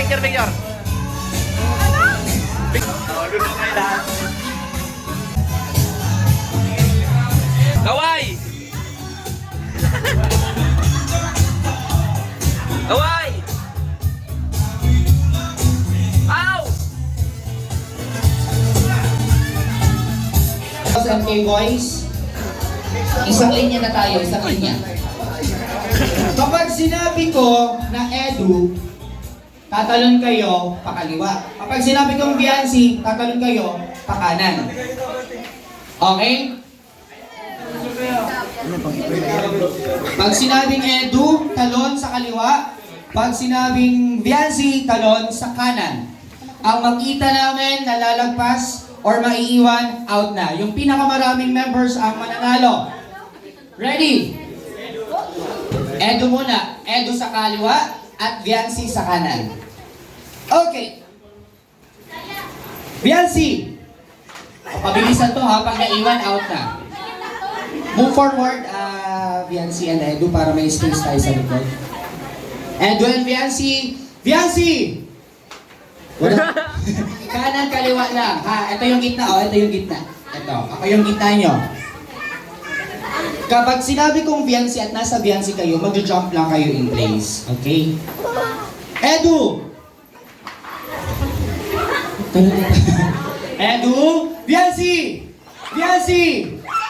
picture, picture. Kaway! Kaway! Ow! MK Boys, isang linya na tayo, isang linya. Kapag sinabi ko na Edu, tatalon kayo pakaliwa. Kapag sinabi kong Biancy, tatalon kayo pakanan. Okay? Pag sinabing Edu, talon sa kaliwa. Pag sinabing Biancy, talon sa kanan. Ang makita namin nalalagpas or maiiwan, out na. Yung pinakamaraming members ang mananalo. Ready? Edu muna. Edu sa kaliwa at Biancy sa kanan. Okay. Biancy. Pabilisan to ha. Pag naiwan, out na. Move forward, Biancy and Edu para may space tayo sa likod. Edu and Biancy. Biancy! Wala. Kanan, kaliwa lang. Ha, ito yung gitna, oh. Ito yung gitna. Ito. Ako yung gitna nyo. Kapag sinabi kong Biancy at nasa Biancy kayo, mag-jump lang kayo in place. Okay? Edu! Edu! Biancy! Biancy!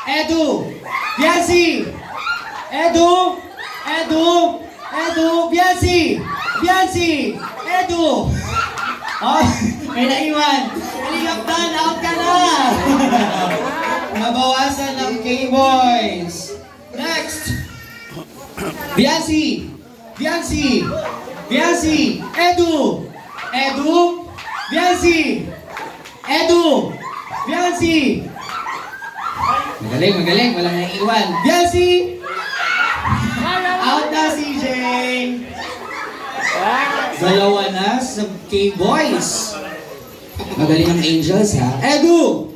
Edu! Biancy! Edu! Edu! Edu! Biancy! Biancy! Edu! Oh, may naiwan. Kalingap Dan, out ka na. Nabawasan ng K-Boys. Next. Biancy. Biancy. Biancy. Edu. Edu. Biancy. Edu. Biancy. Magaling, magaling. Walang naiiwan. Biancy. Out na, CJ. Dalawa na sa K-Boys. Magaling ang Angels, ha? Edu!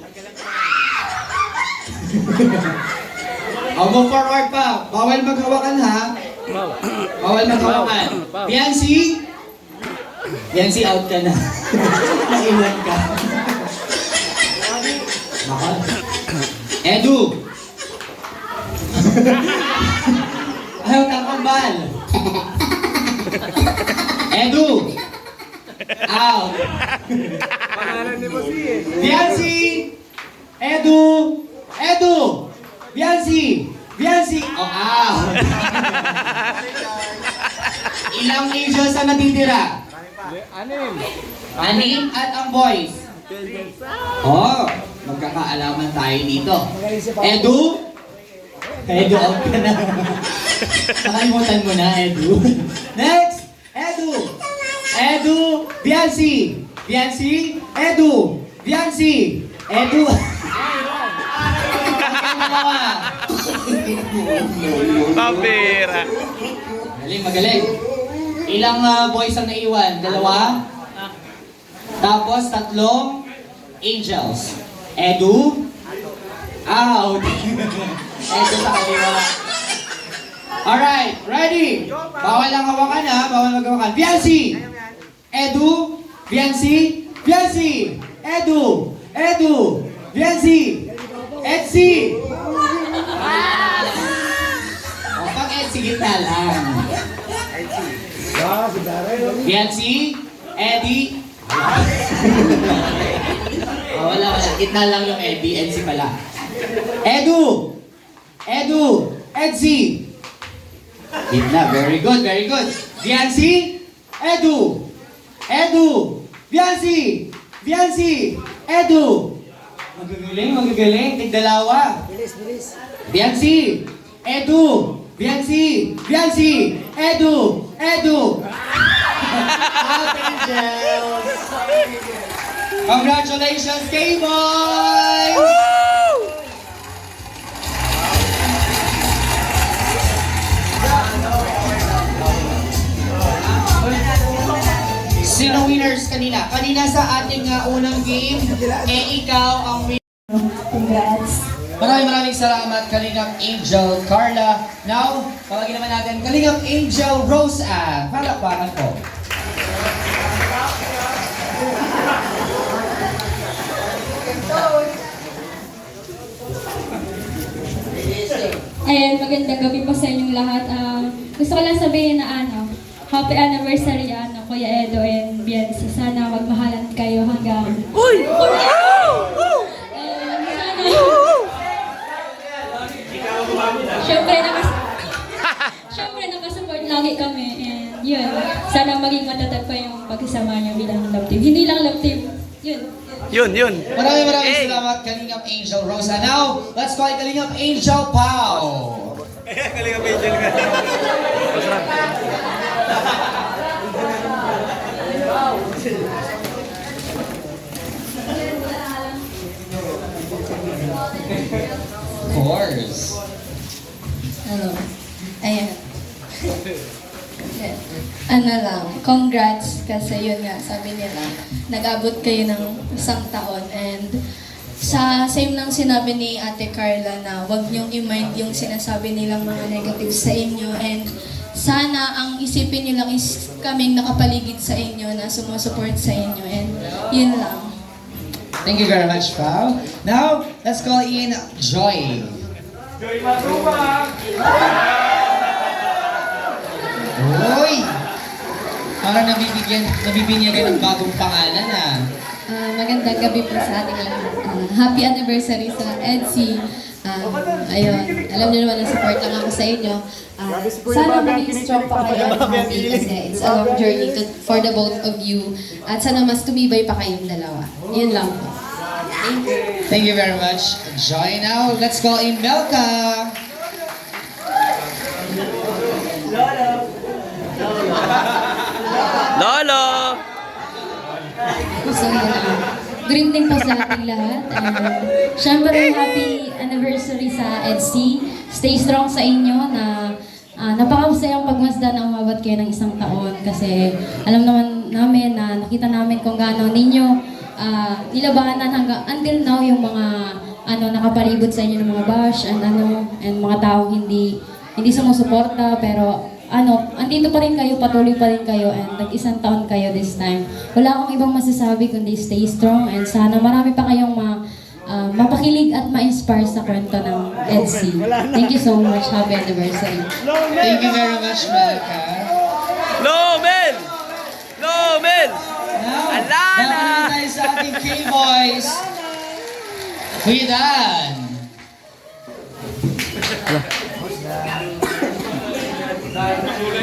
Move forward pa. Bawal maghawakan, ha? Bawal maghawakan. Biancy! Biancy, out ka na. Naiwan ka. Edu! Ayaw ng kambal. Edu! Out! Pangalan ni Bossy eh. Biancy! Edu! Edu! Biancy! Biancy! Oh, out! Ilang angels ang natitira? Anim. Anim at ang boys. Oh, magkakaalaman tayo dito. Edu? Edu, out ka na. Nakalimutan mo na, Edu. Next! Edu! Edu! Biancy! Biancy! Edu! Biancy! Edu! Pambira. Magaling, magaling. Ilang boys ang naiwan? Dalawa? Tapos tatlong angels. Edu? Out! Edu sa kaliwa. Alright, ready? Bawal lang hawakan ha, bawal maghawakan. Biancy! Edu! Biancy! Biancy! Edu! Edu! Biancy! Edsy! O, pag Edsy, gitna lang. Biancy! Eddie! Wala, wala. Gitna lang yung Eddie. Edsy pala. Edu! Edu! Edsy! Gitna. Very good, very good. Biancy! Edu! Edu! Biancy! Biancy! Edu! Magagaling, magagaling. Tigdalawa. Bilis, bilis. Biancy! Edu! Biancy! Biancy! Edu! Edu! Out Angels! Congratulations, K-Boys! Sino winners kanina? Kanina sa ating unang game, ikaw ang winner. Congrats. Maraming salamat, Kalingap Angel Carla. Now, tawagin naman natin Kalingap Angel Rose Ann. Palakpakan po. Ayan, magandang gabi po sa inyong lahat. Gusto ko lang sabihin na happy anniversary Kuya Edo and Bianca. Sana magmahalan kayo hanggang... Uy! Siyempre nakasupport lagi kami and yun. Sana maging matatag pa yung pagkasama niyo bilang love team. Hindi lang love team, yun. Yun. Maraming Hey. salamat, Kalingap Angel Rosa. Now, let's call it Kalingap Angel Pao. Of course. Ano? Ayan. Ano lang, congrats kasi yun nga, sabi nila, nag-abot kayo ng 1 taon and sa same lang sinabi ni Ate Carla na wag niyong i-mind yung sinasabi nilang mga negative sa inyo and sana ang isipin niyo lang is kaming nakapaligid sa inyo na sumusupport sa inyo and yun lang. Thank you very much, Pao. Now, let's call in Joy. Uy! Parang nabibinyagan ng bagong pangalan Magandang gabi po sa ating lahat. Happy anniversary sa EDSI. Ayun, alam niyo naman na support lang ako sa inyo. Sana maging strong pa kayo at happy kasi it's a long journey for the both of you. At sana mas tumibay pa kayong dalawa. Yun lang po. Thank you. Thank you very much, Joy. Now, let's call in Melka. Lolo! So, greeting po sa ating lahat. Siyempre, happy anniversary sa EDSI. Stay strong sa inyo na napakasayang pagmasdan na umabot kayo ng 1 taon kasi alam naman namin na nakita namin kung gaano ninyo nilabanan hanggang until now yung mga nakapalibot sa inyo ng mga bash and mga taong hindi sumusuporta pero andito pa rin kayo, patuloy pa rin kayo and nag-1 taon kayo this time. Wala akong ibang masasabi kundi stay strong and sana marami pa kayong mapakilig at ma-inspire sa kwento ng EDSI. Thank you so much. Happy anniversary. Thank you very much, Melka. Lomel! Lomel! Now, Alana! babalik tayo sa ating K-Boys. Kuya Dan.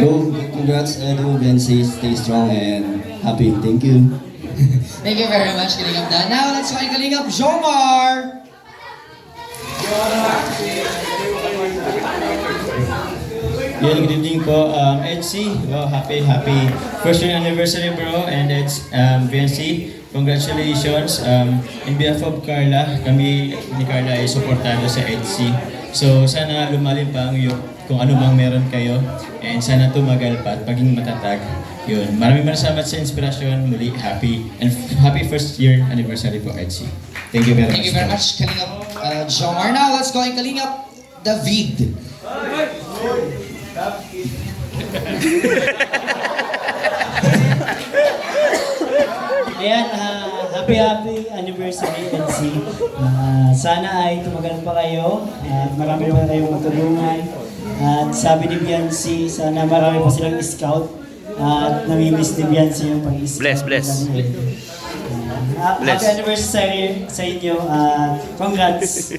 Well, congrats Edu, Bensi, stay strong and happy. Thank you. Thank you very much, Kalingap Dan. Now, let's call in Kalingap Jomar. Yeah, good evening po. Edsy, wow, happy first year anniversary bro, and it's Bensi, congratulations. In behalf of Carla, kami ni Carla ay suportado sa Edsy. So sana lumalim pa ang kung ano mang meron kayo and sana tumagal pa at maging matatag. Yun. Maraming salamat sa inspirasyon. Muli, happy first year anniversary po, Edsy. Thank you very much. Thank you very much, Kalingap Jomar. Now, let's call in Kalingap David. Ayan, happy anniversary, NC. Sana ay tumagal pa kayo at marami pa kayong matulungan. At sabi ni Biancy, sana marami pa silang scout at namimiss ni Biancy yung pag-scout. Bless. Happy anniversary sa inyo. Congrats.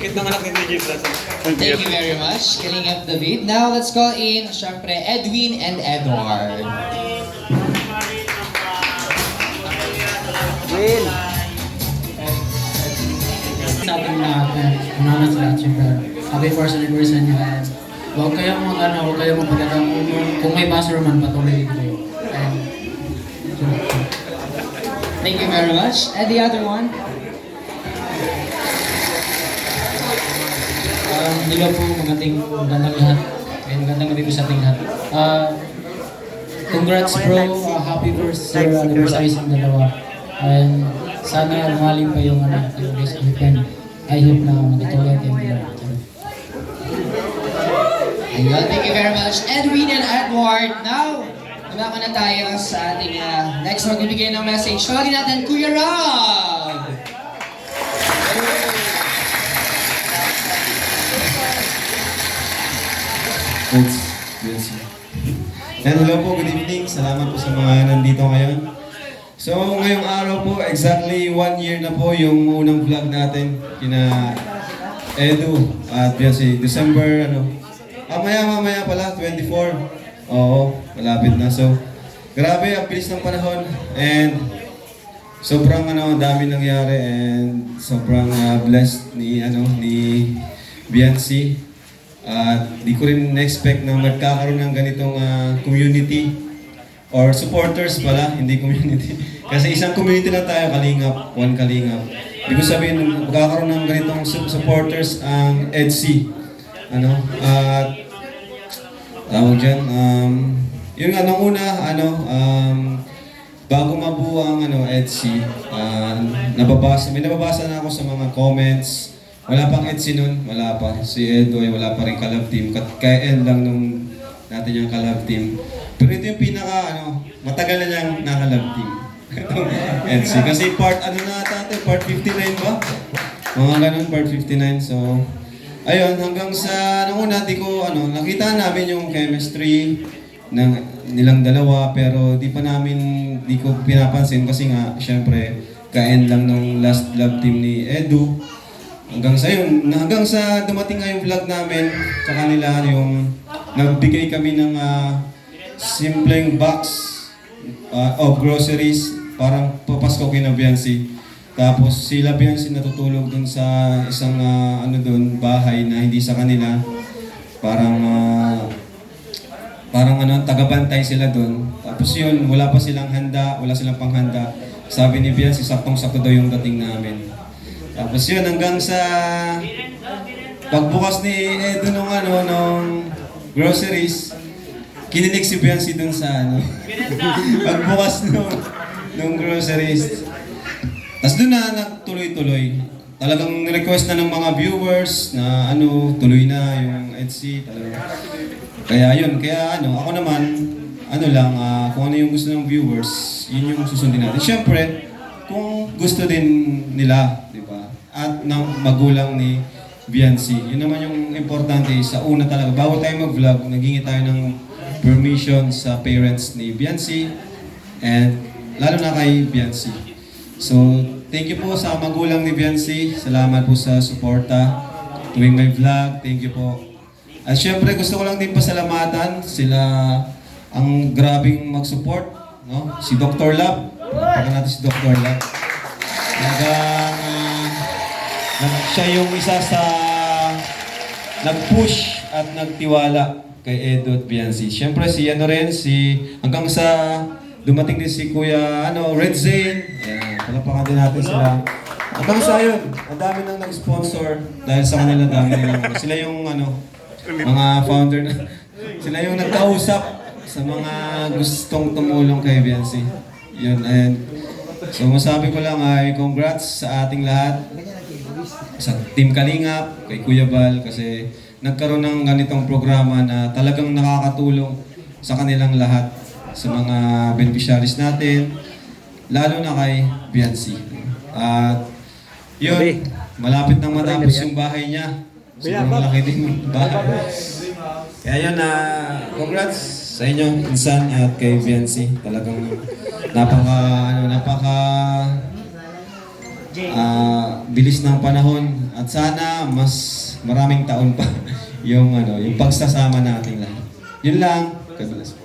Thank you very much, Kalingap David. Now, let's call in, syempre, Edwin and Edward. Sa ating lahat na sa lahat, syempre, happy first anniversary niyo. Huwag kayong huwag kayong magpadala. Kung may buzzer man, patuloy kayo. Thank you very much. And the other one? Hello po, magandang lahat. And magandang gabi po sa ating lahat. Congrats bro, happy first year anniversary sa dalawa. And sana lumalim pa yung weekend. I hope na magtuloy kayo nila. Ayun, thank you very much, Edwin and Edward. Now, Lumaka na tayo sa ating next magbibigay ng message. Tawagin natin, Kuya Rob! Oops, yes. And hello po, good evening. Salamat po sa mga nandito ngayon. So, ngayong araw po, exactly 1 year na po yung unang vlog natin kina Edu at Biancy. December, mamaya pala, 24. Oo, malapit na. So, grabe, ang bilis ng panahon. And sobrang dami nangyari and sobrang blessed ni Biancy. At di ko rin na-expect na magkakaroon ng ganitong community or supporters pala, hindi community. Kasi isang community lang tayo, Kalingap, one Kalingap. Di ko sabihin, magkakaroon ng ganitong supporters ang EDC. At tawag dyan, yun nga, nung una, bago mabuo ang EDC, may nababasa na ako sa mga comments. Wala pang EDC nun, wala pa. Si Edo ay wala pa rin collab team. Kaya end lang nung natin yung collab team. Pero ito yung matagal na niyang nakalab team. EDC. Kasi part 59 ba? Mga ganun, part 59. So, ayun, hanggang sa, nung una, nakita namin yung chemistry ng nilang dalawa, pero di ko pinapansin kasi nga, syempre, ka-end lang nung last love team ni Edu. Hanggang sa dumating nga yung vlog namin sa kanila, yung nagbigay kami ng simpleng box of groceries, parang papasko kina Biancy. Tapos sila Biancy natutulog dun sa isang bahay na hindi sa kanila. Parang tagabantay sila dun. Tapos yun, wala silang panghanda. Sabi ni Biancy, saktong-sakto daw yung dating namin. Tapos yun, hanggang sa pagbukas ni Edo nung groceries, kinilig si Biancy dun sa pagbukas nung groceries. Tapos dun na nagtuloy-tuloy. Talagang request na ng mga viewers na tuloy na yung EDC. Kaya ako naman, kung ano yung gusto ng viewers, yun yung susundin natin. Siyempre, kung gusto din nila, di ba? At ng magulang ni Biancy. Yun naman yung importante sa una talaga. Bago tayo mag-vlog, naghingi tayo ng permission sa parents ni Biancy and lalo na kay Biancy. So, thank you po sa magulang ni Biancy. Salamat po sa suporta tuwing may vlog. Thank you po. At syempre, gusto ko lang din pasalamatan sila ang grabing mag-support. Si Dr. Lab. Pagka natin si Dr. Lab. Siya yung isa sa nag-push at nagtiwala kay Edo at Biancy. Siyempre hanggang sa dumating din si Kuya Red Zane. Palapakan din natin sila. Hanggang sa yun, ang dami nang nag-sponsor dahil sa kanila sila yung mga founder na sila yung nagkausap sa mga gustong tumulong kay Biancy. Yun, and so masabi ko lang ay congrats sa ating lahat. Sa Team Kalingap, kay Kuya Bal, kasi nagkaroon ng ganitong programa na talagang nakakatulong sa kanilang lahat, sa mga beneficiaries natin, lalo na kay Biancy. At yun, malapit nang matapos yung bahay niya. Sobrang malaki din yung bahay. Kaya yun, congrats sa inyo, Insan at kay Biancy. Talagang bilis ng panahon at sana mas maraming taon pa yung pagsasama natin lahat. Yun lang. God bless.